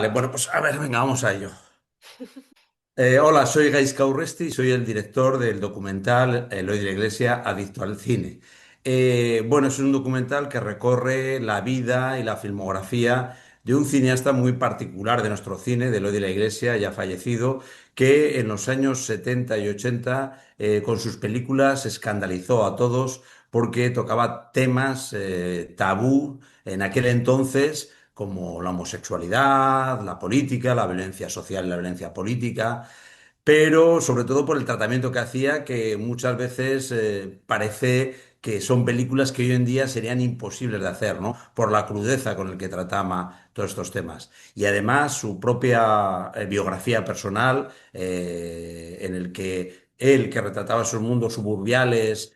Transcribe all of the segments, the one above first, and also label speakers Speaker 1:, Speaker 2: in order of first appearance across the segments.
Speaker 1: Vale, bueno, pues a ver, venga, vamos a ello. Hola, soy Gaizka Urresti y soy el director del documental Eloy de la Iglesia, Adicto al Cine. Bueno, es un documental que recorre la vida y la filmografía de un cineasta muy particular de nuestro cine, de Eloy de la Iglesia, ya fallecido, que en los años 70 y 80 con sus películas escandalizó a todos porque tocaba temas tabú en aquel entonces como la homosexualidad, la política, la violencia social y la violencia política, pero sobre todo por el tratamiento que hacía, que muchas veces parece que son películas que hoy en día serían imposibles de hacer, ¿no? Por la crudeza con el que trataba todos estos temas. Y además su propia biografía personal, en el que él, que retrataba esos mundos suburbiales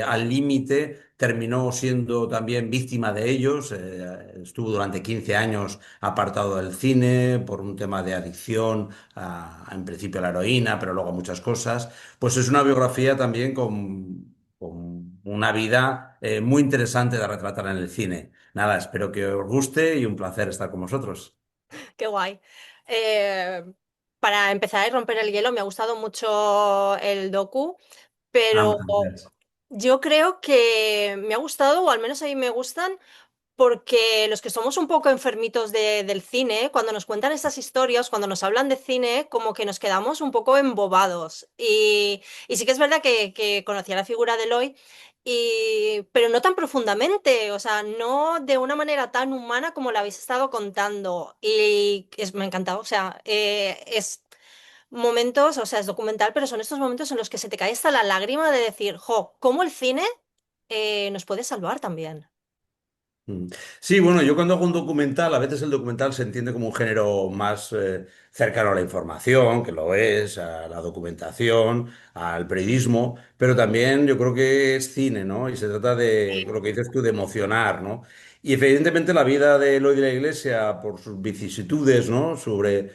Speaker 1: al límite, terminó siendo también víctima de ellos. Estuvo durante 15 años apartado del cine por un tema de adicción, en principio a la heroína, pero luego a muchas cosas. Pues es una biografía también con una vida muy interesante de retratar en el cine. Nada, espero que os guste y un placer estar con vosotros.
Speaker 2: Qué guay. Eh, para empezar y romper el hielo, me ha gustado mucho el docu,
Speaker 1: Ah,
Speaker 2: pero
Speaker 1: muchas gracias.
Speaker 2: yo creo que me ha gustado, o al menos a mí me gustan, porque los que somos un poco enfermitos del cine, cuando nos cuentan estas historias, cuando nos hablan de cine, como que nos quedamos un poco embobados. Y sí que es verdad que conocía la figura de Eloy, pero no tan profundamente, o sea, no de una manera tan humana como la habéis estado contando. Me ha encantado, o sea, es momentos, o sea, es documental, pero son estos momentos en los que se te cae hasta la lágrima de decir, jo, cómo el cine nos puede salvar también.
Speaker 1: Mm. Sí, bueno, yo cuando hago un documental, a veces el documental se entiende como un género más cercano a la información, que lo es, a la documentación, al periodismo, pero también yo creo que es cine, ¿no? Y se trata de lo que dices tú, de emocionar, ¿no? Y evidentemente la vida de Eloy de la Iglesia, por sus vicisitudes, ¿no? Sobre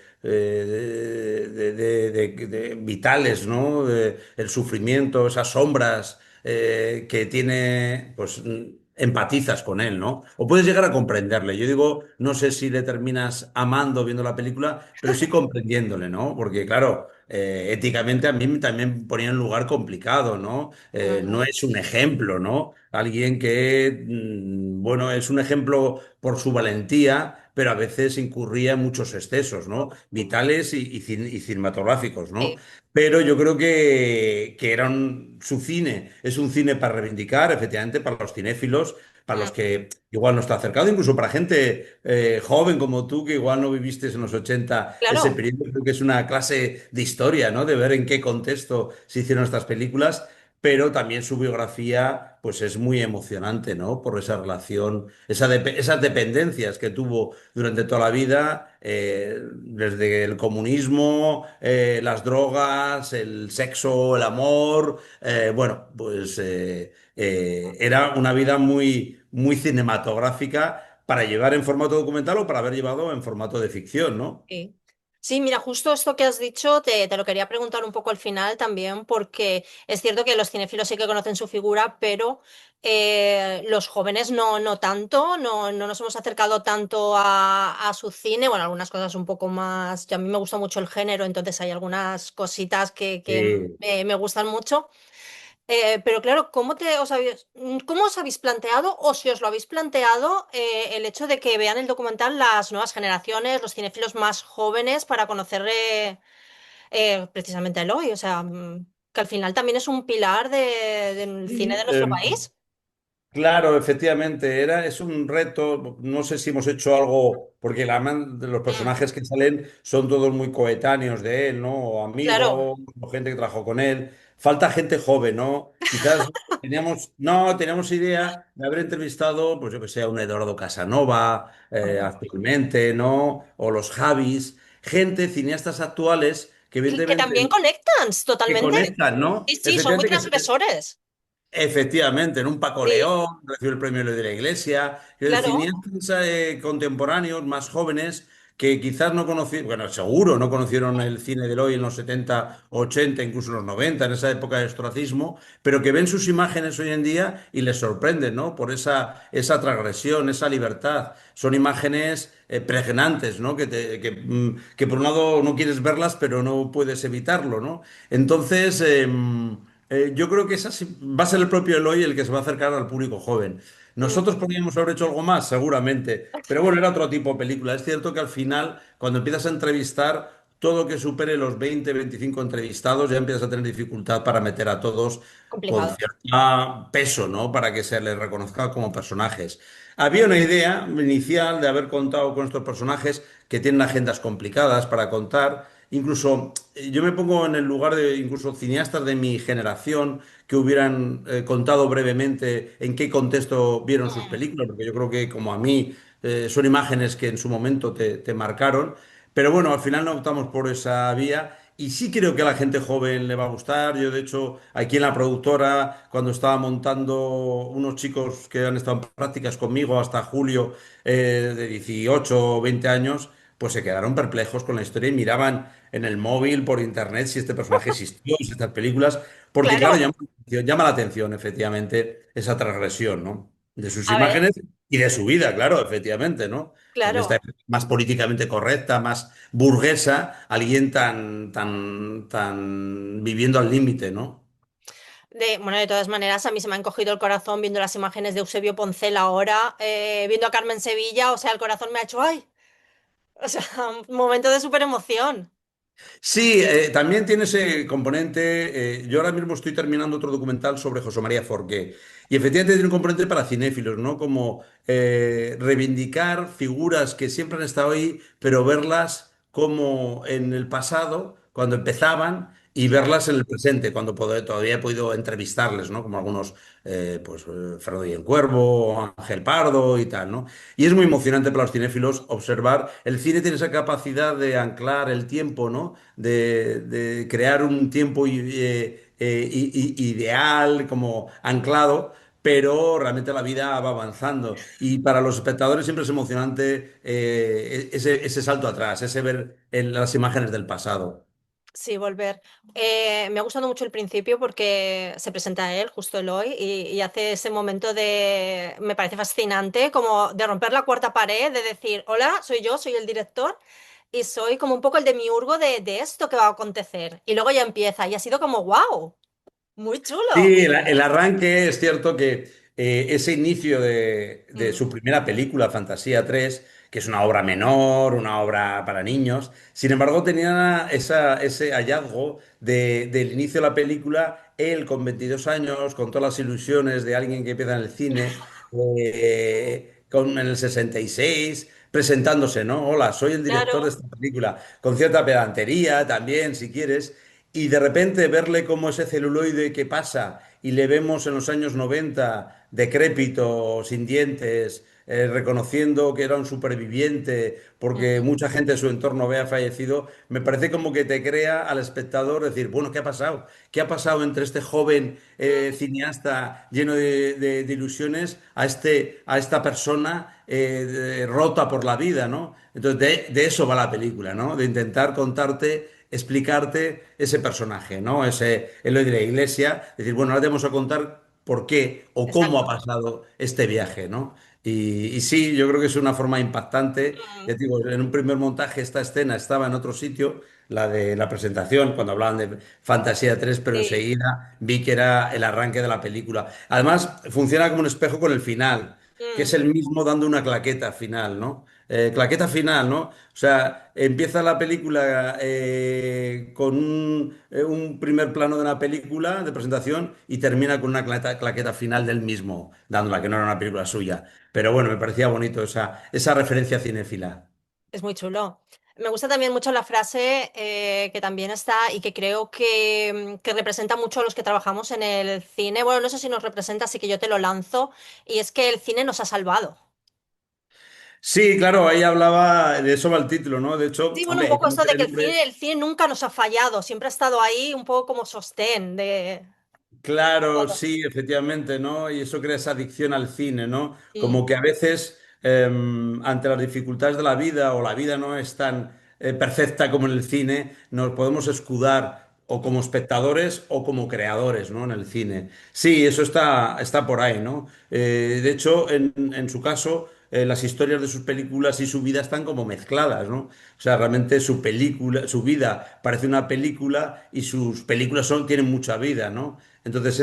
Speaker 1: vitales, ¿no? El sufrimiento, esas sombras que tiene, pues empatizas con él, ¿no? O puedes llegar a comprenderle. Yo digo, no sé si le terminas amando viendo la película, pero sí comprendiéndole, ¿no? Porque, claro, éticamente a mí también ponía en un lugar complicado, ¿no? No
Speaker 2: Ujú.
Speaker 1: es un ejemplo, ¿no? Alguien que, bueno, es un ejemplo por su valentía, pero a veces incurría en muchos excesos, ¿no? Vitales y cinematográficos, ¿no?
Speaker 2: Sí.
Speaker 1: Pero yo creo que era su cine, es un cine para reivindicar, efectivamente, para los cinéfilos, para los
Speaker 2: Mm.
Speaker 1: que igual no está acercado, incluso para gente joven como tú, que igual no viviste en los 80 ese
Speaker 2: Claro.
Speaker 1: periodo, creo que es una clase de historia, ¿no? De ver en qué contexto se hicieron estas películas, pero también su biografía, pues es muy emocionante, ¿no? Por esa relación, esas dependencias que tuvo durante toda la vida, desde el comunismo, las drogas, el sexo, el amor, bueno, pues era una vida muy, muy cinematográfica para llevar en formato documental o para haber llevado en formato de ficción, ¿no?
Speaker 2: Sí. Sí, mira, justo esto que has dicho, te lo quería preguntar un poco al final también, porque es cierto que los cinéfilos sí que conocen su figura, pero los jóvenes no tanto, no nos hemos acercado tanto a su cine, bueno, algunas cosas un poco más, yo a mí me gusta mucho el género, entonces hay algunas cositas que me gustan mucho. Pero claro, ¿cómo os habéis planteado, o si os lo habéis planteado, el hecho de que vean el documental las nuevas generaciones, los cinéfilos más jóvenes, para conocer precisamente a Eloy? O sea, que al final también es un pilar del cine
Speaker 1: Sí,
Speaker 2: de nuestro país.
Speaker 1: claro, efectivamente, es un reto. No sé si hemos hecho algo, porque de los
Speaker 2: Mm,
Speaker 1: personajes que salen son todos muy coetáneos de él, ¿no? O
Speaker 2: claro,
Speaker 1: amigos, o gente que trabajó con él. Falta gente joven, ¿no? Quizás teníamos idea de haber entrevistado, pues yo que sé, a un Eduardo Casanova,
Speaker 2: por ejemplo.
Speaker 1: actualmente, ¿no? O los Javis, gente, cineastas actuales que
Speaker 2: Que también
Speaker 1: evidentemente
Speaker 2: conectan
Speaker 1: que
Speaker 2: totalmente.
Speaker 1: conectan, ¿no?
Speaker 2: Sí, sí, son muy
Speaker 1: Efectivamente
Speaker 2: transgresores.
Speaker 1: Efectivamente, en un Paco
Speaker 2: Sí,
Speaker 1: León, recibió el premio de la Iglesia,
Speaker 2: claro.
Speaker 1: cineastas contemporáneos, más jóvenes, que quizás no conocieron, bueno, seguro no conocieron el cine de hoy en los 70, 80, incluso en los 90, en esa época de ostracismo, pero que ven sus imágenes hoy en día y les sorprenden, ¿no? Por esa transgresión, esa libertad. Son imágenes pregnantes, ¿no? Que por un lado no quieres verlas, pero no puedes evitarlo, ¿no? Entonces, yo creo que va a ser el propio Eloy el que se va a acercar al público joven.
Speaker 2: Mm,
Speaker 1: Nosotros podríamos haber hecho algo más, seguramente, pero bueno, era otro tipo de película. Es cierto que al final, cuando empiezas a entrevistar, todo que supere los 20, 25 entrevistados, ya empiezas a tener dificultad para meter a todos con
Speaker 2: complicado.
Speaker 1: cierto peso, ¿no? Para que se les reconozca como personajes. Había una idea inicial de haber contado con estos personajes que tienen agendas complicadas para contar. Incluso yo me pongo en el lugar de incluso cineastas de mi generación que hubieran contado brevemente en qué contexto vieron sus
Speaker 2: Mm,
Speaker 1: películas, porque yo creo que como a mí son imágenes que en su momento te marcaron. Pero bueno, al final no optamos por esa vía y sí creo que a la gente joven le va a gustar. Yo, de hecho, aquí en la productora, cuando estaba montando unos chicos que han estado en prácticas conmigo hasta julio, de 18 o 20 años, pues se quedaron perplejos con la historia y miraban en el móvil, por internet, si este personaje existió, si estas películas, porque claro,
Speaker 2: claro,
Speaker 1: llama la atención, efectivamente, esa transgresión, ¿no? De sus
Speaker 2: a ver,
Speaker 1: imágenes y de su vida, claro, efectivamente, ¿no? En esta
Speaker 2: claro.
Speaker 1: época más políticamente correcta, más burguesa, alguien tan viviendo al límite, ¿no?
Speaker 2: Bueno, de todas maneras, a mí se me ha encogido el corazón viendo las imágenes de Eusebio Poncela ahora, viendo a Carmen Sevilla, o sea, el corazón me ha hecho ¡ay! O sea, un momento de súper emoción.
Speaker 1: Sí, también tiene ese componente. Yo ahora mismo estoy terminando otro documental sobre José María Forqué. Y efectivamente tiene un componente para cinéfilos, ¿no? Como reivindicar figuras que siempre han estado ahí, pero verlas como en el pasado, cuando empezaban, y
Speaker 2: Claro.
Speaker 1: verlas en el presente, cuando todavía he podido entrevistarles, ¿no? Como algunos, pues, Fernando y el Cuervo, Ángel Pardo y tal, ¿no? Y es muy emocionante para los cinéfilos observar. El cine tiene esa capacidad de anclar el tiempo, ¿no? De crear un tiempo ideal, como anclado, pero realmente la vida va avanzando. Y para los espectadores siempre es emocionante ese salto atrás, ese ver las imágenes del pasado.
Speaker 2: Sí, volver. Me ha gustado mucho el principio porque se presenta él, justo Eloy, y hace ese momento de, me parece fascinante, como de romper la cuarta pared, de decir, hola, soy yo, soy el director, y soy como un poco el demiurgo de esto que va a acontecer. Y luego ya empieza, y ha sido como, wow, muy chulo.
Speaker 1: Sí, el arranque es cierto que ese inicio de
Speaker 2: Mm,
Speaker 1: su primera película, Fantasía 3, que es una obra menor, una obra para niños, sin embargo tenía ese hallazgo del inicio de la película, él con 22 años, con todas las ilusiones de alguien que empieza en el cine, en el 66, presentándose, ¿no? Hola, soy el director de
Speaker 2: claro.
Speaker 1: esta película, con cierta pedantería también, si quieres. Y de repente verle como ese celuloide que pasa y le vemos en los años 90 decrépito, sin dientes, reconociendo que era un superviviente porque
Speaker 2: Mm,
Speaker 1: mucha gente de su entorno había fallecido, me parece como que te crea al espectador decir, bueno, ¿qué ha pasado? ¿Qué ha pasado entre este joven
Speaker 2: mm,
Speaker 1: cineasta lleno de ilusiones a esta persona rota por la vida, ¿no? Entonces, de eso va la película, ¿no? De intentar contarte, explicarte ese personaje, ¿no? Ese Eloy de la Iglesia, decir, bueno, ahora te vamos a contar por qué o cómo ha
Speaker 2: exacto.
Speaker 1: pasado este viaje, ¿no? Y sí, yo creo que es una forma impactante.
Speaker 2: Mm,
Speaker 1: Ya te digo, en un primer montaje esta escena estaba en otro sitio, la de la presentación, cuando hablaban de Fantasía 3, pero
Speaker 2: sí.
Speaker 1: enseguida vi que era el arranque de la película. Además, funciona como un espejo con el final, que es
Speaker 2: Mm,
Speaker 1: el mismo dando una claqueta final, ¿no? Claqueta final, ¿no? O sea, empieza la película con un primer plano de una película de presentación y termina con una claqueta final del mismo, dándola, que no era una película suya. Pero bueno, me parecía bonito esa referencia cinéfila.
Speaker 2: es muy chulo. Me gusta también mucho la frase que también está y que creo que representa mucho a los que trabajamos en el cine. Bueno, no sé si nos representa, así que yo te lo lanzo. Y es que el cine nos ha salvado.
Speaker 1: Sí, claro, ahí hablaba, de eso va el título, ¿no? De hecho,
Speaker 2: Sí, bueno, un
Speaker 1: hombre,
Speaker 2: poco esto de que
Speaker 1: el nombre.
Speaker 2: el cine nunca nos ha fallado, siempre ha estado ahí un poco como sostén de
Speaker 1: Claro,
Speaker 2: todo.
Speaker 1: sí, efectivamente, ¿no? Y eso crea esa adicción al cine, ¿no?
Speaker 2: Mm,
Speaker 1: Como que a veces, ante las dificultades de la vida o la vida no es tan perfecta como en el cine, nos podemos escudar o como espectadores o como creadores, ¿no? En el cine. Sí, eso está por ahí, ¿no? De hecho, en su caso, las historias de sus películas y su vida están como mezcladas, ¿no? O sea, realmente su película, su vida parece una película y sus películas tienen mucha vida, ¿no? Entonces,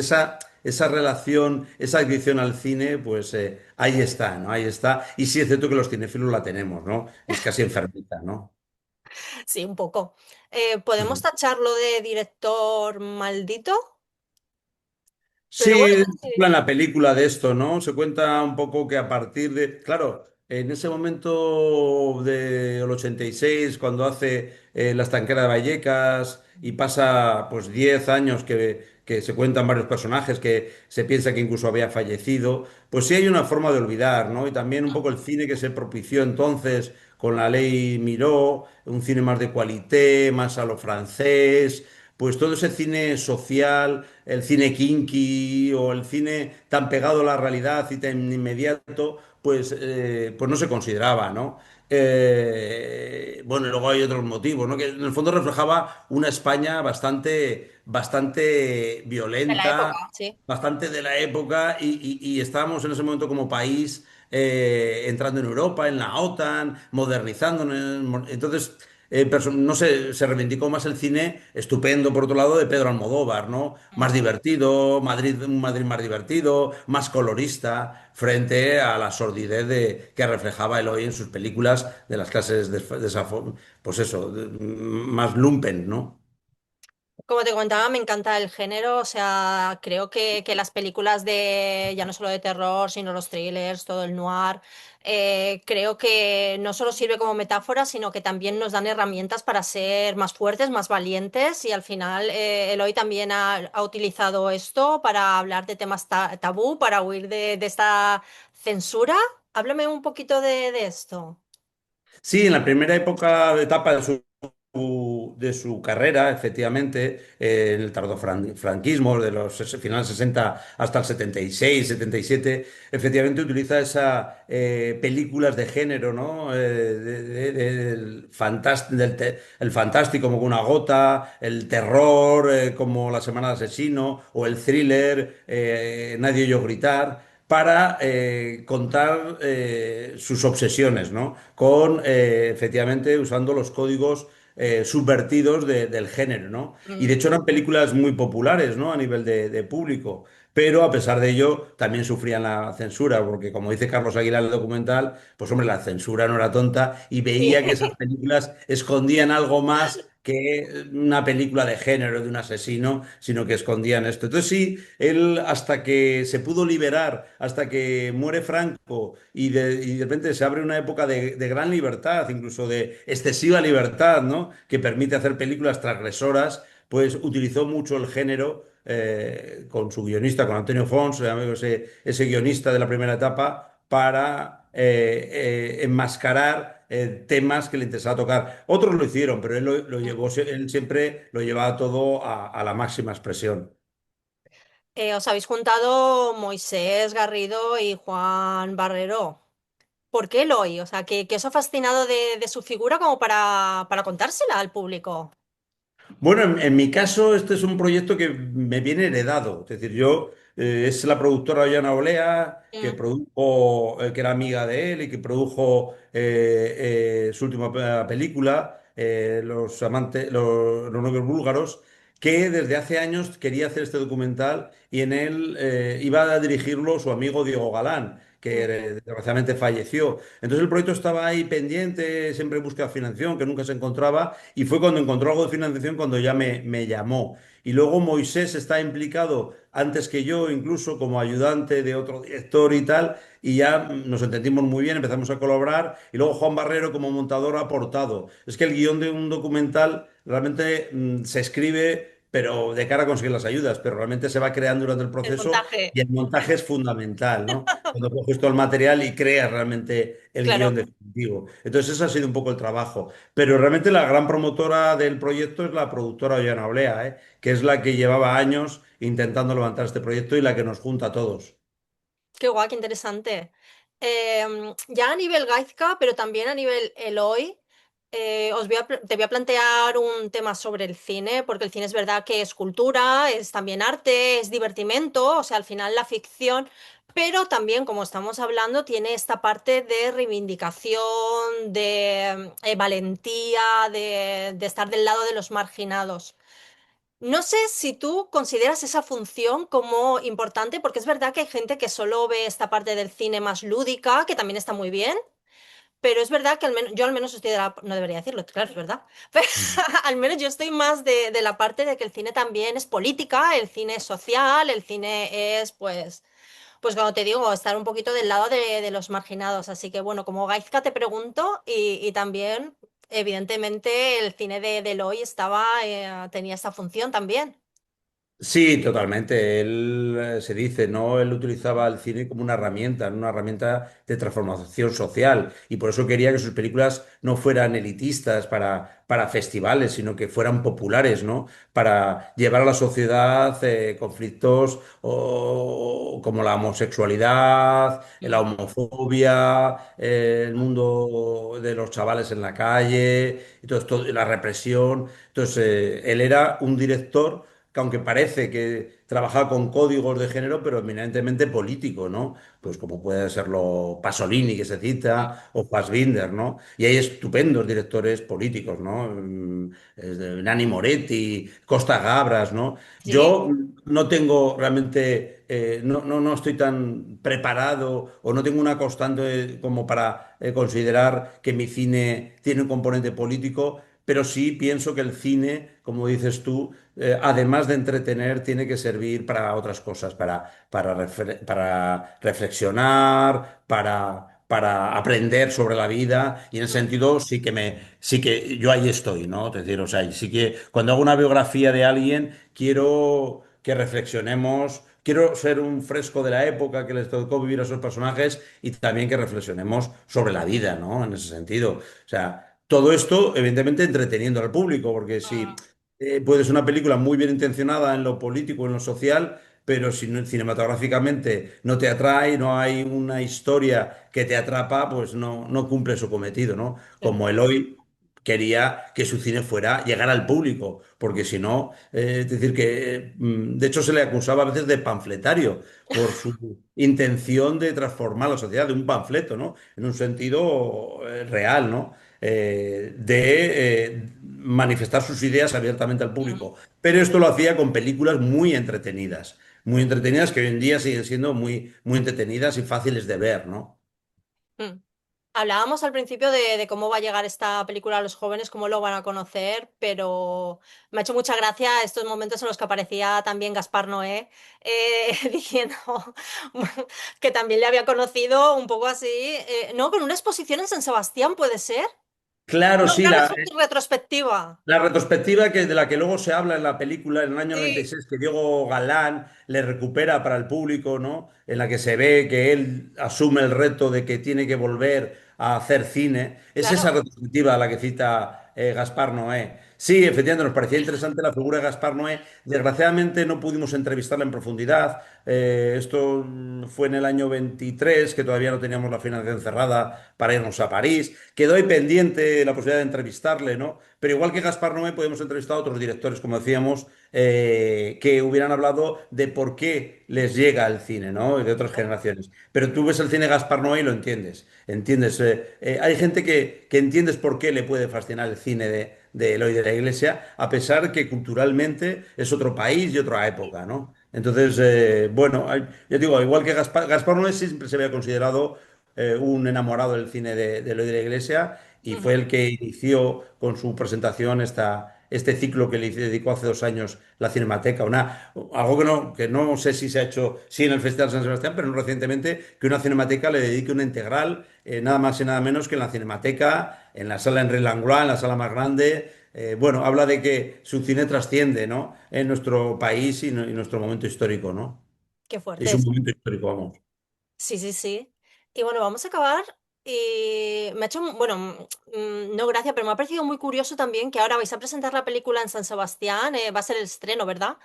Speaker 1: esa relación, esa adicción al cine, pues ahí está, ¿no? Ahí está. Y sí es cierto que los cinéfilos la tenemos, ¿no? Es casi enfermita, ¿no?
Speaker 2: Sí, un poco. ¿Podemos
Speaker 1: Ujú.
Speaker 2: tacharlo de director maldito? Pero bueno,
Speaker 1: Sí,
Speaker 2: sí.
Speaker 1: en la película de esto, ¿no? Se cuenta un poco que a partir de, claro, en ese momento del 86, cuando hace La estanquera de Vallecas y pasa pues 10 años que se cuentan varios personajes que se piensa que incluso había fallecido, pues sí hay una forma de olvidar, ¿no? Y también un poco el cine que se propició entonces con la ley Miró, un cine más de cualité, más a lo francés, pues todo ese cine social, el cine kinky o el cine tan pegado a la realidad y tan inmediato, pues no se consideraba, ¿no? Bueno, y luego hay otros motivos, ¿no? Que en el fondo reflejaba una España bastante
Speaker 2: De la época,
Speaker 1: violenta,
Speaker 2: sí.
Speaker 1: bastante de la época y estábamos en ese momento como país entrando en Europa, en la OTAN, modernizándonos. Entonces, no sé, se reivindicó más el cine estupendo, por otro lado, de Pedro Almodóvar, ¿no? Más divertido, un Madrid más divertido, más colorista, frente a la sordidez que reflejaba Eloy en sus películas de las clases de esa pues eso, más lumpen, ¿no?
Speaker 2: Como te comentaba, me encanta el género, o sea, creo que las películas de, ya no solo de terror, sino los thrillers, todo el noir, creo que no solo sirve como metáfora, sino que también nos dan herramientas para ser más fuertes, más valientes y al final Eloy también ha utilizado esto para hablar de temas tabú, para huir de esta censura. Háblame un poquito de esto.
Speaker 1: Sí, en la primera etapa de su carrera, efectivamente, en el tardofranquismo, de los finales 60 hasta el 76, 77, efectivamente utiliza esas películas de género, ¿no? El fantástico como Una gota, el terror como La semana del asesino o el thriller Nadie oyó gritar para contar sus obsesiones, ¿no? Con, efectivamente, usando los códigos subvertidos del género, ¿no? Y de
Speaker 2: Mm.
Speaker 1: hecho eran películas muy populares, ¿no? A nivel de público. Pero a pesar de ello, también sufrían la censura, porque como dice Carlos Aguilar en el documental, pues hombre, la censura no era tonta y
Speaker 2: Sí.
Speaker 1: veía que esas películas escondían algo más que una película de género de un asesino, sino que escondían esto. Entonces sí, él hasta que se pudo liberar, hasta que muere Franco y de repente se abre una época de gran libertad, incluso de excesiva libertad, ¿no? Que permite hacer películas transgresoras, pues utilizó mucho el género con su guionista, con Antonio Fons, ese guionista de la primera etapa, para enmascarar temas que le interesaba tocar. Otros lo hicieron, pero él lo llevó, él siempre lo llevaba todo a la máxima expresión.
Speaker 2: Os habéis juntado Moisés Garrido y Juan Barrero. ¿Por qué Eloy? O sea, ¿qué os ha fascinado de su figura como para contársela al público?
Speaker 1: Bueno, en mi caso, este es un proyecto que me viene heredado. Es decir, es la productora Ollana Olea, que
Speaker 2: Mm.
Speaker 1: produjo, que era amiga de él y que produjo su última película, los novios búlgaros, que desde hace años quería hacer este documental y en él iba a dirigirlo su amigo Diego Galán, que
Speaker 2: Mm.
Speaker 1: desgraciadamente falleció. Entonces el proyecto estaba ahí pendiente, siempre en busca de financiación, que nunca se encontraba. Y fue cuando encontró algo de financiación cuando ya me llamó. Y luego Moisés está implicado antes que yo, incluso como ayudante de otro director y tal, y ya nos entendimos muy bien, empezamos a colaborar. Y luego Juan Barrero como montador ha aportado. Es que el guión de un documental realmente se escribe, pero de cara a conseguir las ayudas, pero realmente se va creando durante el
Speaker 2: El
Speaker 1: proceso
Speaker 2: montaje.
Speaker 1: y el montaje es fundamental, ¿no? Cuando coges todo el material y creas realmente el guión
Speaker 2: Claro.
Speaker 1: definitivo. Entonces, ese ha sido un poco el trabajo. Pero realmente la gran promotora del proyecto es la productora Ollana Olea, que es la que llevaba años intentando levantar este proyecto y la que nos junta a todos.
Speaker 2: Qué guay, qué interesante. Ya a nivel Gaizka, pero también a nivel Eloy, te voy a plantear un tema sobre el cine, porque el cine es verdad que es cultura, es también arte, es divertimento, o sea, al final la ficción, pero también, como estamos hablando, tiene esta parte de reivindicación, de valentía, de estar del lado de los marginados. No sé si tú consideras esa función como importante, porque es verdad que hay gente que solo ve esta parte del cine más lúdica, que también está muy bien, pero es verdad que yo al menos estoy de la... No debería decirlo, claro, es verdad. Pero al menos yo estoy más de la parte de que el cine también es política, el cine es social, el cine es, pues como te digo, estar un poquito del lado de los marginados. Así que bueno, como Gaizka te pregunto y también, evidentemente, el cine de Eloy tenía esta función también.
Speaker 1: Sí, totalmente. Él se dice, ¿no? Él utilizaba el cine como una herramienta de transformación social. Y por eso quería que sus películas no fueran elitistas para festivales, sino que fueran populares, ¿no? Para llevar a la sociedad conflictos como la homosexualidad, la
Speaker 2: Mm,
Speaker 1: homofobia, el mundo de los chavales en la calle, y todo esto, la represión. Entonces, él era un director que aunque parece que trabaja con códigos de género, pero eminentemente político, ¿no? Pues como puede serlo Pasolini, que se
Speaker 2: mm,
Speaker 1: cita, o Fassbinder, ¿no? Y hay estupendos directores políticos, ¿no? Nanni Moretti, Costa Gabras, ¿no?
Speaker 2: sí.
Speaker 1: Yo no tengo realmente, no estoy tan preparado o no tengo una constante como para considerar que mi cine tiene un componente político, pero sí pienso que el cine, como dices tú, además de entretener, tiene que servir para otras cosas, para reflexionar, para aprender sobre la vida. Y en ese
Speaker 2: Mm,
Speaker 1: sentido sí que yo ahí estoy, ¿no? Es decir, o sea, sí que cuando hago una biografía de alguien, quiero que reflexionemos. Quiero ser un fresco de la época que les tocó vivir a esos personajes y también que reflexionemos sobre la vida, ¿no? En ese sentido. O sea, todo esto, evidentemente, entreteniendo al público, porque si
Speaker 2: mm,
Speaker 1: puede ser una película muy bien intencionada en lo político, en lo social, pero si cinematográficamente no te atrae, no hay una historia que te atrapa, pues no cumple su cometido, ¿no?
Speaker 2: sí.
Speaker 1: Como Eloy quería que su cine fuera llegar al público, porque si no, es decir, que de hecho se le acusaba a veces de panfletario por su intención de transformar la sociedad, de un panfleto, ¿no? En un sentido real, ¿no? De manifestar sus ideas abiertamente al
Speaker 2: Mm,
Speaker 1: público. Pero esto lo hacía con películas muy entretenidas que hoy en día siguen siendo muy entretenidas y fáciles de ver, ¿no?
Speaker 2: mm. Hablábamos al principio de cómo va a llegar esta película a los jóvenes, cómo lo van a conocer, pero me ha hecho mucha gracia estos momentos en los que aparecía también Gaspar Noé diciendo que también le había conocido un poco así, ¿no? Con una exposición en San Sebastián, ¿puede ser?
Speaker 1: Claro,
Speaker 2: No,
Speaker 1: sí,
Speaker 2: una retrospectiva.
Speaker 1: la retrospectiva de la que luego se habla en la película en el año
Speaker 2: Sí,
Speaker 1: 96 que Diego Galán le recupera para el público, ¿no? En la que se ve que él asume el reto de que tiene que volver a hacer cine. Es esa
Speaker 2: claro.
Speaker 1: retrospectiva a la que cita Gaspar Noé. Sí, efectivamente, nos parecía interesante la figura de Gaspar Noé. Desgraciadamente no pudimos entrevistarla en profundidad. Esto fue en el año 23, que todavía no teníamos la financiación cerrada para irnos a París. Quedó ahí pendiente la posibilidad de entrevistarle, ¿no? Pero igual que Gaspar Noé, podemos entrevistar a otros directores, como decíamos, que hubieran hablado de por qué les llega el cine, ¿no? De otras
Speaker 2: Claro.
Speaker 1: generaciones. Pero tú ves el cine Gaspar Noé y lo entiendes. Entiendes. Hay gente que entiendes por qué le puede fascinar el cine de Eloy de la Iglesia, a pesar que culturalmente es otro país y otra época, ¿no? Entonces, bueno, yo digo, igual que Gaspar Noé siempre se había considerado un enamorado del cine de Eloy de la Iglesia y fue
Speaker 2: Ujú,
Speaker 1: el que inició con su presentación este ciclo que le dedicó hace 2 años la Cinemateca. Algo que no sé si se ha hecho, sí en el Festival de San Sebastián, pero no recientemente, que una Cinemateca le dedique una integral, nada más y nada menos que en la Cinemateca, en la sala Henri Langlois, en la sala más grande. Bueno, habla de que su cine trasciende, ¿no? En nuestro país y nuestro momento histórico, ¿no?
Speaker 2: qué
Speaker 1: Es un
Speaker 2: fuertes.
Speaker 1: momento histórico, vamos.
Speaker 2: Sí, sí, sí. Y bueno, vamos a acabar. Y me ha hecho, bueno, no gracia, pero me ha parecido muy curioso también que ahora vais a presentar la película en San Sebastián. Va a ser el estreno, ¿verdad?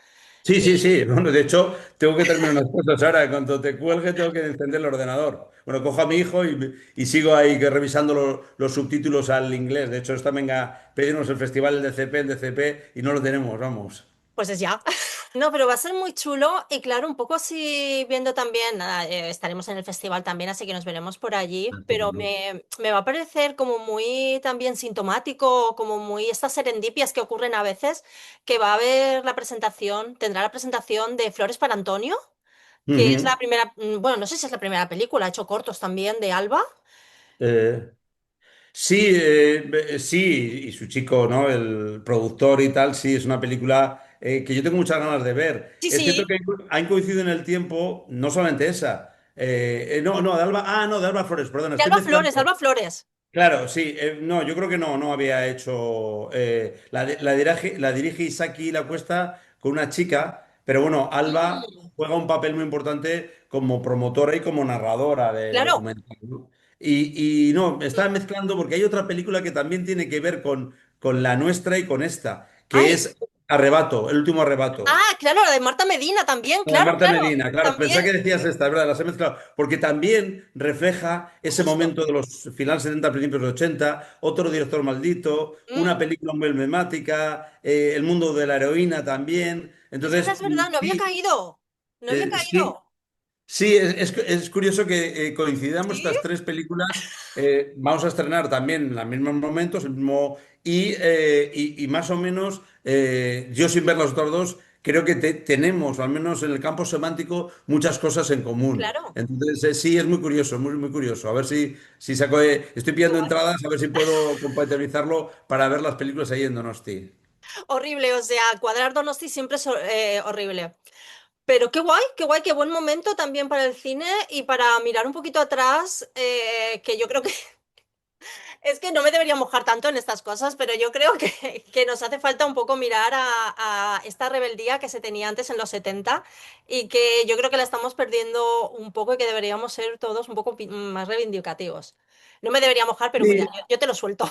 Speaker 1: Sí, sí, sí. Bueno, de hecho, tengo que terminar unas cosas ahora. Cuando te cuelgue, tengo que encender el ordenador. Bueno, cojo a mi hijo y sigo ahí revisando los subtítulos al inglés. De hecho, esta venga, pedimos el festival del DCP, el DCP, y no lo tenemos, vamos.
Speaker 2: Pues es ya. No, pero va a ser muy chulo y claro, un poco así viendo también, nada, estaremos en el festival también, así que nos veremos por allí, pero
Speaker 1: Estupendo.
Speaker 2: me va a parecer como muy también sintomático, como muy estas serendipias que ocurren a veces, que va a haber la presentación, tendrá la presentación de Flores para Antonio, que es la
Speaker 1: Ujú.
Speaker 2: primera, bueno, no sé si es la primera película, ha hecho cortos también de Alba.
Speaker 1: Eh, sí, sí, y su chico, ¿no? El productor y tal, sí, es una película que yo tengo muchas ganas de ver.
Speaker 2: Sí,
Speaker 1: Es cierto
Speaker 2: sí,
Speaker 1: que han coincidido en el tiempo, no solamente esa. No, no, de Alba, no, de Alba Flores, perdón,
Speaker 2: de
Speaker 1: estoy
Speaker 2: Alba Flores,
Speaker 1: mezclando.
Speaker 2: Alba Flores.
Speaker 1: Claro, sí, no, yo creo que no, no había hecho. La dirige Isaki La Cuesta con una chica, pero bueno, Alba
Speaker 2: Mm,
Speaker 1: juega un papel muy importante como promotora y como narradora del
Speaker 2: claro.
Speaker 1: documental, ¿no? Y no, me estaba mezclando porque hay otra película que también tiene que ver con la nuestra y con esta, que
Speaker 2: Ay,
Speaker 1: es Arrebato, el último arrebato.
Speaker 2: claro, la de Marta Medina también,
Speaker 1: La de
Speaker 2: claro,
Speaker 1: Marta
Speaker 2: claro,
Speaker 1: Medina, claro, pensé
Speaker 2: también.
Speaker 1: que decías esta, es verdad, las he mezclado, porque también refleja ese
Speaker 2: Justo.
Speaker 1: momento de los finales 70, principios de 80, otro director maldito, una
Speaker 2: Mm,
Speaker 1: película muy emblemática, el mundo de la heroína también.
Speaker 2: es
Speaker 1: Entonces,
Speaker 2: verdad, no había
Speaker 1: sí,
Speaker 2: caído. No había
Speaker 1: sí,
Speaker 2: caído.
Speaker 1: sí, es curioso que coincidamos
Speaker 2: ¿Sí?
Speaker 1: estas tres películas. Vamos a estrenar también en los mismos momentos, y más o menos, yo sin ver las otras dos, creo que tenemos, al menos en el campo semántico, muchas cosas en común.
Speaker 2: Claro.
Speaker 1: Entonces, sí, es muy curioso, muy, muy curioso. A ver si saco, estoy
Speaker 2: Qué
Speaker 1: pidiendo
Speaker 2: guay.
Speaker 1: entradas, a ver si puedo compatibilizarlo para ver las películas ahí en Donosti.
Speaker 2: Horrible, o sea, cuadrar Donosti siempre es horrible. Pero qué guay, qué buen momento también para el cine y para mirar un poquito atrás, que yo creo que es que no me debería mojar tanto en estas cosas, pero yo creo que nos hace falta un poco mirar a esta rebeldía que se tenía antes en los 70 y que yo creo que la estamos perdiendo un poco y que deberíamos ser todos un poco más reivindicativos. No me debería mojar, pero mira,
Speaker 1: Sí.
Speaker 2: yo te lo suelto.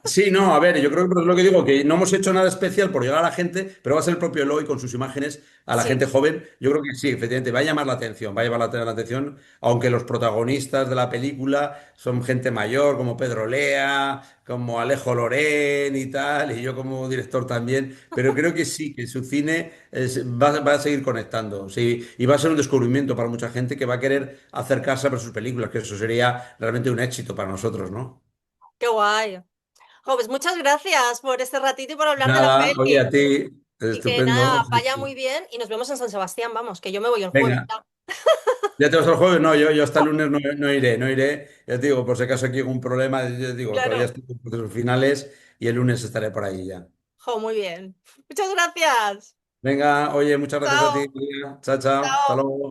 Speaker 1: Sí, no, a ver, yo creo que es lo que digo, que no hemos hecho nada especial por llegar a la gente, pero va a ser el propio Eloy con sus imágenes a la
Speaker 2: Sí,
Speaker 1: gente joven. Yo creo que sí, efectivamente, va a llamar la atención, va a llamar la atención, aunque los protagonistas de la película son gente mayor, como Pedro Lea, como Alejo Loren y tal, y yo como director también, pero creo que sí, que su cine va a seguir conectando, sí, y va a ser un descubrimiento para mucha gente que va a querer acercarse a ver sus películas, que eso sería realmente un éxito para nosotros, ¿no?
Speaker 2: qué guay. Jo, pues muchas gracias por este ratito y por hablar de la
Speaker 1: Nada, oye,
Speaker 2: peli.
Speaker 1: a ti,
Speaker 2: Y que
Speaker 1: estupendo.
Speaker 2: nada, vaya muy bien y nos vemos en San Sebastián, vamos, que yo me voy el jueves.
Speaker 1: Venga, ¿ya te vas al jueves? No, yo hasta el lunes no iré, no iré. Ya te digo, por si acaso aquí hay algún problema, yo digo, todavía
Speaker 2: Claro.
Speaker 1: estoy en procesos finales y el lunes estaré por ahí ya.
Speaker 2: Jo, muy bien. Muchas gracias.
Speaker 1: Venga, oye, muchas gracias a ti,
Speaker 2: Chao.
Speaker 1: María. Chao, chao. Hasta
Speaker 2: Chao.
Speaker 1: luego.